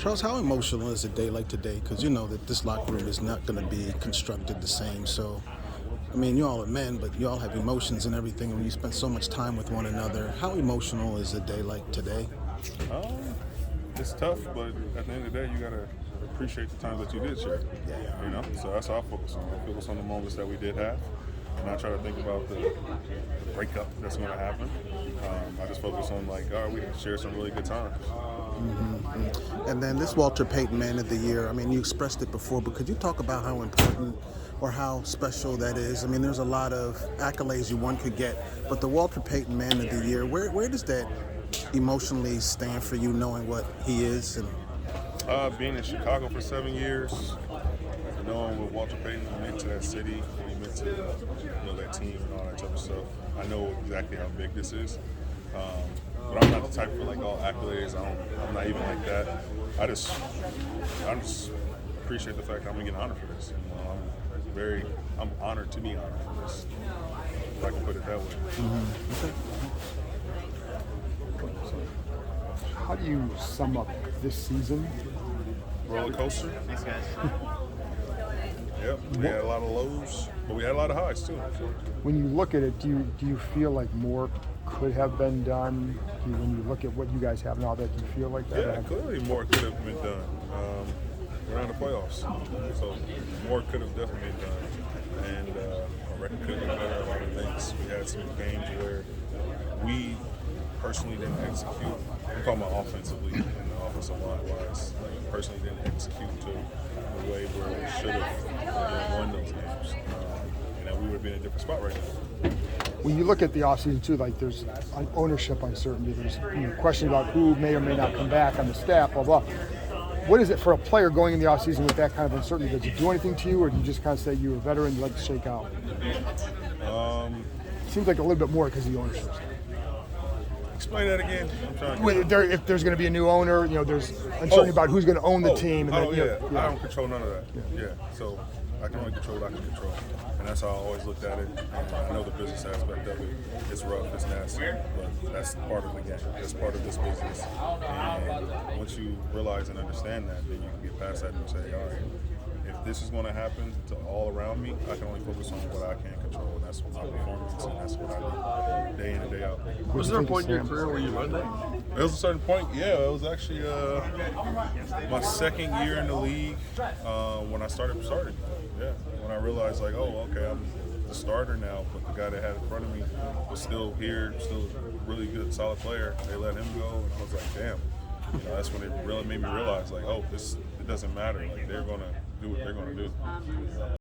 Charles, how emotional is a day like today? Because you know that this locker room is not going to be constructed the same. So, I mean, you all are men, but you all have emotions and everything, and you spend so much time with one another. How emotional is a day like today? Um, it's tough, but at the end of the day, you gotta appreciate the times that you did share. You know, so that's how I focus on. I focus on the moments that we did have, and I try to think about the breakup that's going to happen. I just focus on like, all right, we shared some really good times. And then this Walter Payton Man of the Year, I mean, you expressed it before, but could you talk about how important or how special that is? I mean, there's a lot of accolades one could get, but the Walter Payton Man of the Year, where does that emotionally stand for you, knowing what he is? And Being in Chicago for 7 years, knowing what Walter Payton meant to that city, what he meant to that team and all that type of stuff, I know exactly how big this is. But I'm not the type for like all accolades. I'm not even like that. I just appreciate the fact that I'm gonna get honored for this. You know, I'm honored to be honored for this. If I can put it that way. How do you sum up this season? Roller coaster. Yep, we had a lot of lows, but we had a lot of highs too. When you look at it, do you feel like more could have been done? When you look at what you guys have now, that do you feel like that? Yeah, clearly more could have been done. We're in the playoffs, so more could have definitely been done. And our record could have been better. A lot of things. We had some games where we personally didn't execute. I'm talking about offensively and offensive line wise. Like, personally didn't execute to the way where we should have won those games. And then we would have been in a different spot right now. When you look at the offseason too, like there's ownership uncertainty. There's questions about who may or may not come back on the staff, blah, blah. What is it for a player going in the offseason with that kind of uncertainty? Does it do anything to you, or do you just kind of say you're a veteran, you like to shake out? Seems like a little bit more because of the ownership. Explain that again. I'm trying to if there's going to be a new owner, there's uncertainty about who's going to own the team. And I don't control none of that. Yeah. So I can only control what I can control. And that's how I always looked at it. I know the business aspect of it. It's rough, it's nasty, but that's part of the game. That's part of this business. And once you realize and understand that, then you can get past that and say, all right, if this is going to happen to all around me, I can only focus on what I can control, and that's my performance, and that's what I do day in and day out. Was there a point in your career where you learned that? There was a certain point, yeah. It was actually my second year in the league when I started. Yeah, when I realized like, oh, okay, I'm the starter now, but the guy that had in front of me was still here, still a really good, solid player. They let him go, and I was like, damn. That's when it really made me realize like, oh, it doesn't matter. Like they're gonna do what they're gonna do.